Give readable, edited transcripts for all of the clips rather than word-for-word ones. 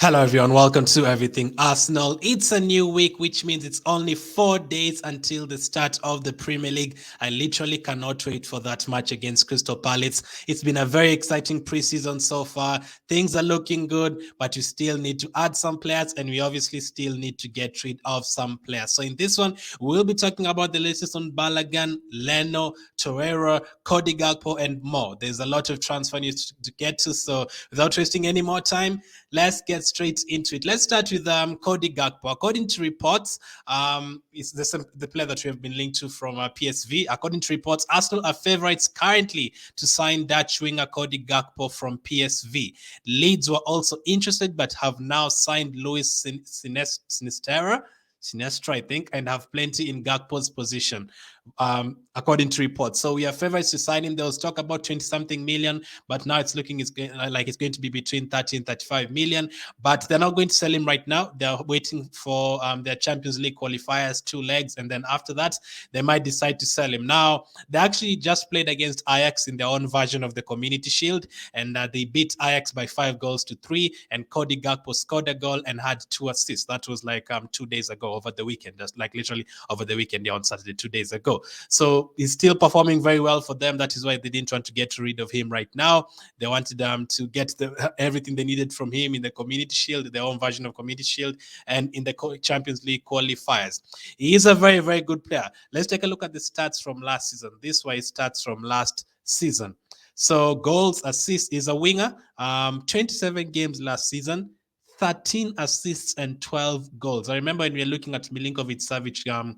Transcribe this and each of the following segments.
Hello, everyone. Welcome to Everything Arsenal. It's a new week, which means it's only 4 days until the start of the Premier League. I literally cannot wait for that match against Crystal Palace. It's been a very exciting preseason so far. Things are looking good, but you still need to add some players, and we obviously still need to get rid of some players. So in this one, we'll be talking about the latest on Balogun, Leno, Torreira, Cody Gakpo, and more. There's a lot of transfer news to get to, so without wasting any more time, let's get straight into it. Let's start with Cody Gakpo. According to reports, it's the player that we have been linked to from PSV. According to reports, Arsenal are favourites currently to sign Dutch winger Cody Gakpo from PSV. Leeds were also interested, but have now signed Luis Sinestra, I think, and have plenty in Gakpo's position, according to reports. So we are favourites to sign him. There was talk about 20-something million, but now it's looking like it's going to be between 30 and 35 million. But they're not going to sell him right now. They're waiting for their Champions League qualifiers, 2 legs, and then after that, they might decide to sell him. Now, they actually just played against Ajax in their own version of the Community Shield, and they beat Ajax by 5-3, and Cody Gakpo scored a goal and had 2 assists. That was like 2 days ago, over the weekend, just like literally over the weekend, on Saturday, 2 days ago. So he's still performing very well for them. That is why they didn't want to get rid of him right now. They wanted to get everything they needed from him in the Community Shield, their own version of Community Shield, and in the Champions League qualifiers. He is a very, very good player. Let's take a look at the stats from last season. This way, stats from last season. So goals, assists, is a winger. 27 games last season, 13 assists and 12 goals. I remember when we were looking at Milinkovic-Savic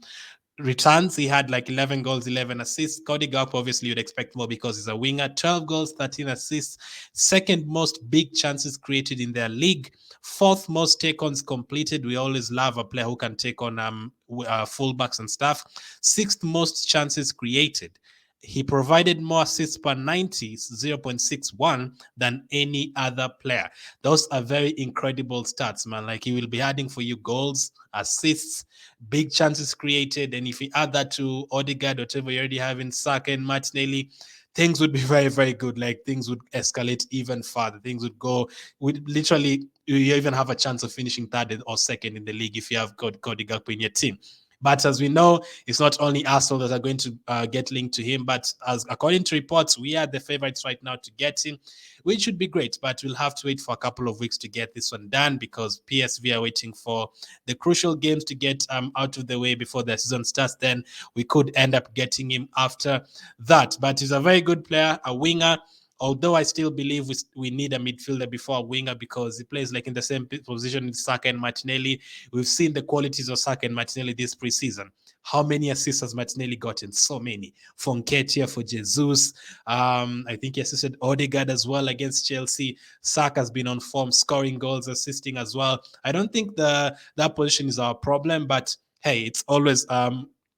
returns, he had like 11 goals, 11 assists. Cody Gakpo, obviously, you'd expect more because he's a winger. 12 goals, 13 assists. Second most big chances created in their league. Fourth most take-ons completed. We always love a player who can take on fullbacks and stuff. Sixth most chances created. He provided more assists per 90, 0.61, than any other player. Those are very incredible stats, man. Like, he will be adding for you goals, assists, big chances created. And if you add that to Odegaard, whatever you already have in Saka and Martinelli, things would be very, very good. Like, things would escalate even further. Things would go, literally, you even have a chance of finishing third or second in the league if you have Cody Gakpo in your team. But as we know, it's not only Arsenal that are going to get linked to him, but as according to reports, we are the favorites right now to get him, which should be great. But we'll have to wait for a couple of weeks to get this one done because PSV are waiting for the crucial games to get out of the way before the season starts. Then we could end up getting him after that. But he's a very good player, a winger. Although I still believe we need a midfielder before a winger because he plays like in the same position with Saka and Martinelli. We've seen the qualities of Saka and Martinelli this preseason. How many assists has Martinelli gotten? So many. For Nketiah, for Jesus. I think he assisted Odegaard as well against Chelsea. Saka has been on form, scoring goals, assisting as well. I don't think that position is our problem, but hey, it's always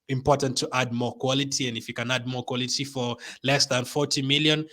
important to add more quality. And if you can add more quality for less than 40 million,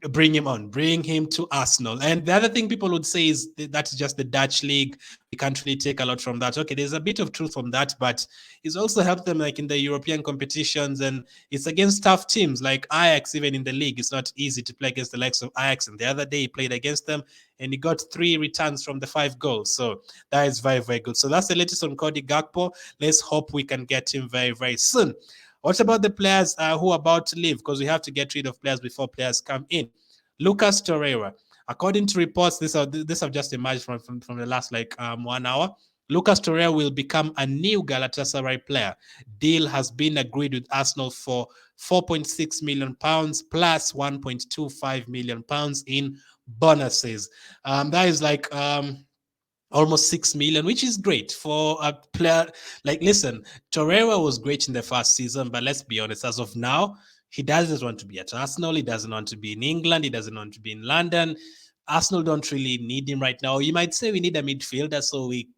bring him on, bring him to Arsenal. And the other thing people would say is that's just the Dutch league. We can't really take a lot from that. Okay, there's a bit of truth on that, but it's also helped them like in the European competitions, and it's against tough teams like Ajax. Even in the league, it's not easy to play against the likes of Ajax. And the other day he played against them and he got 3 returns from the 5 goals. So that is very, very good. So that's the latest on Cody Gakpo. Let's hope we can get him very, very soon. What about the players who are about to leave? Because we have to get rid of players before players come in. Lucas Torreira. According to reports, this have just emerged from the last 1 hour. Lucas Torreira will become a new Galatasaray player. Deal has been agreed with Arsenal for £4.6 million plus £1.25 million in bonuses. That is like almost 6 million, which is great for a player. Like, listen, Torreira was great in the first season, but let's be honest, as of now, he doesn't want to be at Arsenal. He doesn't want to be in England. He doesn't want to be in London. Arsenal don't really need him right now. You might say we need a midfielder, so we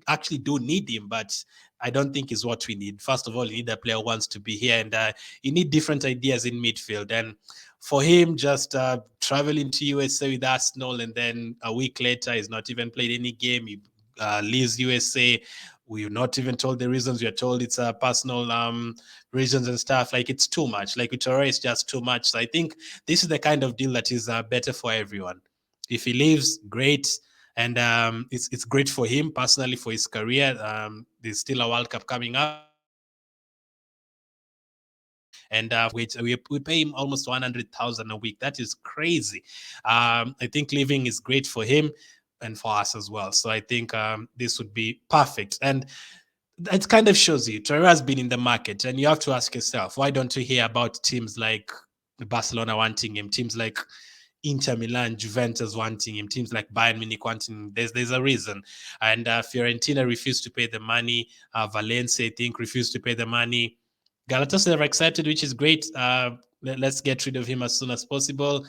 actually do need him, but I don't think is what we need. First of all, you need a player who wants to be here, and you need different ideas in midfield. And for him, just traveling to USA with Arsenal, and then a week later, he's not even played any game. He leaves USA. We're not even told the reasons. We're told it's personal reasons and stuff. Like, it's too much. Like, with Torreira, it's just too much. So I think this is the kind of deal that is better for everyone. If he leaves, great. and it's great for him personally, for his career. There's still a World Cup coming up, and we pay him almost 100,000 a week. That is crazy. I think leaving is great for him and for us as well. So I think this would be perfect. And it kind of shows you Torreira has been in the market, and you have to ask yourself, why don't you hear about teams like Barcelona wanting him, teams like Inter Milan, Juventus wanting him, teams like Bayern Munich wanting him? There's a reason. And Fiorentina refused to pay the money. Valencia, I think, refused to pay the money. Galatasaray are accepted, which is great. Let's get rid of him as soon as possible.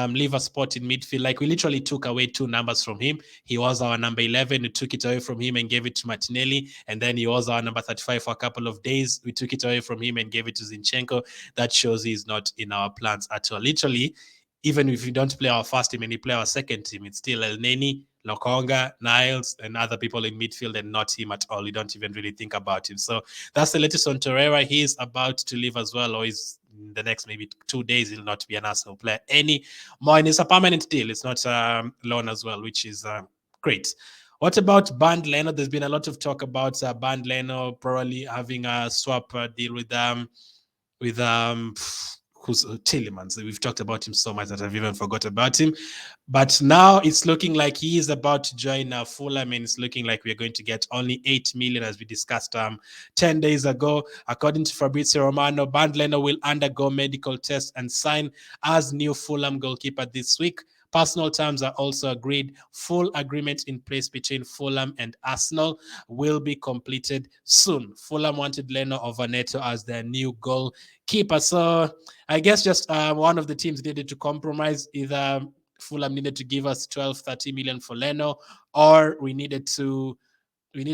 Leave a spot in midfield. Like, we literally took away 2 numbers from him. He was our number 11. We took it away from him and gave it to Martinelli. And then he was our number 35 for a couple of days. We took it away from him and gave it to Zinchenko. That shows he's not in our plans at all. Literally, even if we don't play our first team and we play our second team, it's still El Neni, Lokonga, Niles, and other people in midfield, and not him at all. We don't even really think about him. So that's the latest on Torreira. He's about to leave as well, or is in the next maybe 2 days, he'll not be an Arsenal player anymore. And it's a permanent deal. It's not loan as well, which is great. What about Bernd Leno? There's been a lot of talk about Bernd Leno probably having a swap deal with who's Tillemans. We've talked about him so much that I've even forgot about him. But now it's looking like he is about to join Fulham, and it's looking like we're going to get only 8 million, as we discussed 10 days ago. According to Fabrizio Romano, Bernd Leno will undergo medical tests and sign as new Fulham goalkeeper this week. Personal terms are also agreed. Full agreement in place between Fulham and Arsenal will be completed soon. Fulham wanted Leno over Neto as their new goalkeeper. So I guess just one of the teams needed to compromise. Either Fulham needed to give us 12, 30 million for Leno, or we needed to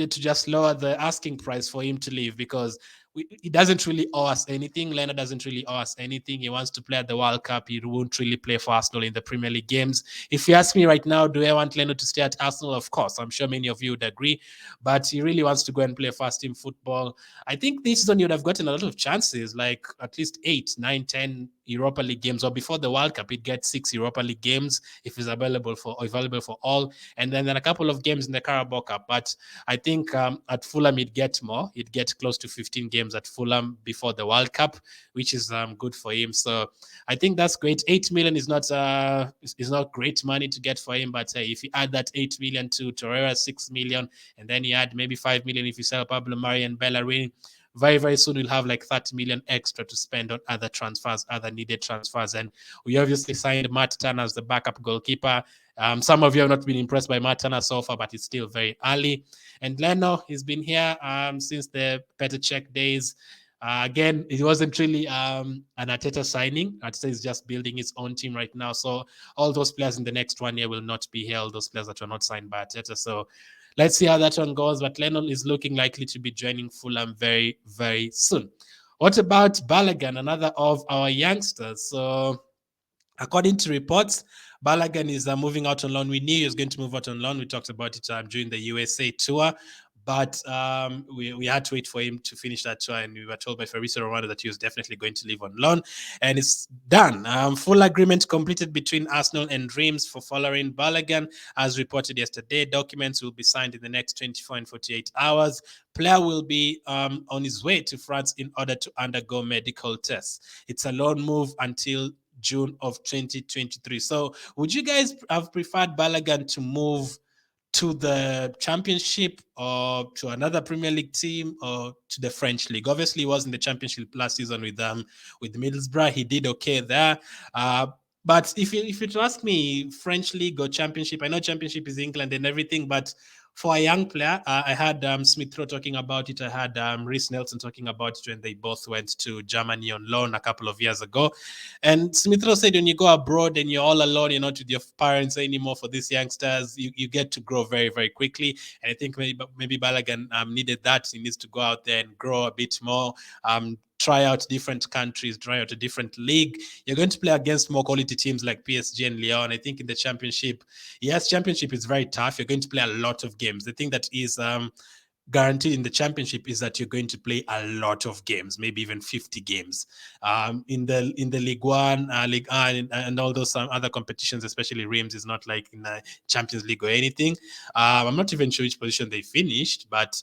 just lower the asking price for him to leave, because he doesn't really owe us anything. Leno doesn't really owe us anything. He wants to play at the World Cup. He won't really play for Arsenal in the Premier League games. If you ask me right now, do I want Leno to stay at Arsenal? Of course, I'm sure many of you would agree. But he really wants to go and play first team football. I think this season you would have gotten a lot of chances, like at least 8, 9, 10 Europa League games, or before the World Cup, he'd get 6 Europa League games if he's available for all, and then a couple of games in the Carabao Cup. But I think at Fulham he'd get more. He'd get close to 15 games at Fulham before the World Cup, which is good for him. So I think that's great. 8 million is not great money to get for him, but if you add that 8 million to Torreira 6 million, and then you add maybe 5 million if you sell Pablo Mari and Bellerin, very, very soon we'll have like 30 million extra to spend on other transfers, other needed transfers. And we obviously signed Matt Turner as the backup goalkeeper. Some of you have not been impressed by Matt Turner so far, but it's still very early. And Leno, he's been here since the Petr Cech days. Again, it wasn't really an Arteta signing. Arteta is just building his own team right now. So all those players in the next 1 year will not be here, all those players that were not signed by Arteta. So let's see how that one goes. But Leno is looking likely to be joining Fulham very, very soon. What about Balogun, another of our youngsters? So according to reports, Balogun is moving out on loan. We knew he was going to move out on loan. We talked about it during the USA tour. But we had to wait for him to finish that tour, and we were told by Fabrizio Romano that he was definitely going to leave on loan, and it's done. Full agreement completed between Arsenal and Reims for Folarin Balogun, as reported yesterday. Documents will be signed in the next 24 and 48 hours. Player will be on his way to France in order to undergo medical tests. It's a loan move until June of 2023. So would you guys have preferred Balogun to move to the Championship or to another Premier League team or to the French League? Obviously, he was in the Championship last season with Middlesbrough. He did okay there. But if you ask me, French League or Championship, I know Championship is England and everything, but for a young player, I had Smith Rowe talking about it. I had Reece Nelson talking about it when they both went to Germany on loan a couple of years ago. And Smith Rowe said when you go abroad and you're all alone, you're not with your parents anymore, for these youngsters, you get to grow very, very quickly. And I think maybe Balogun needed that. He needs to go out there and grow a bit more, try out different countries, try out a different league. You're going to play against more quality teams like PSG and Lyon. I think in the Championship, yes, Championship is very tough. You're going to play a lot of games. The thing that is guaranteed in the championship is that you're going to play a lot of games, maybe even 50 games. In the Ligue One, Ligue 1, and all those other competitions, especially Reims, is not like in the Champions League or anything. I'm not even sure which position they finished, but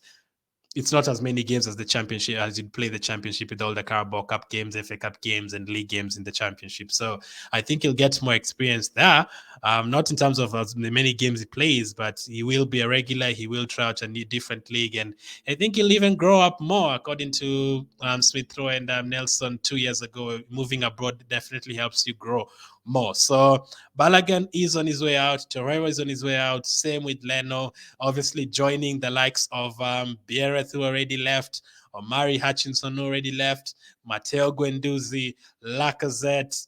it's not as many games as the championship, as you play the championship with all the Carabao Cup games, FA Cup games, and league games in the championship. So I think he'll get more experience there. Not in terms of as many games he plays, but he will be a regular. He will try out a new different league, and I think he'll even grow up more. According to Smith Rowe and Nelson 2 years ago, moving abroad definitely helps you grow more. So Balogun is on his way out. Torreira is on his way out. Same with Leno. Obviously joining the likes of Biereth, who already left, Omari Hutchinson, who already left, Matteo Guendouzi, Lacazette.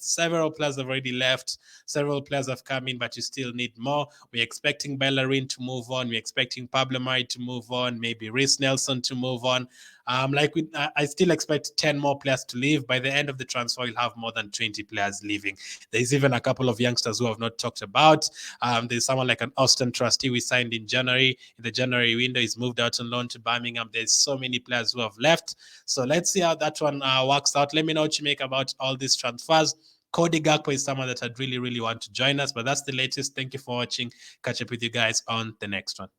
Several players have already left. Several players have come in, but you still need more. We're expecting Bellerin to move on. We're expecting Pablo Mari to move on. Maybe Reece Nelson to move on. I still expect 10 more players to leave. By the end of the transfer, you'll have more than 20 players leaving. There's even a couple of youngsters who have not talked about. There's someone like an Austin Trustee we signed in January. In the January window, he's moved out on loan to Birmingham. There's so many players who have left. So let's see how that one works out. Let me know what you make about all these transfers. Cody Gakpo is someone that I'd really, really want to join us, but that's the latest. Thank you for watching. Catch up with you guys on the next one.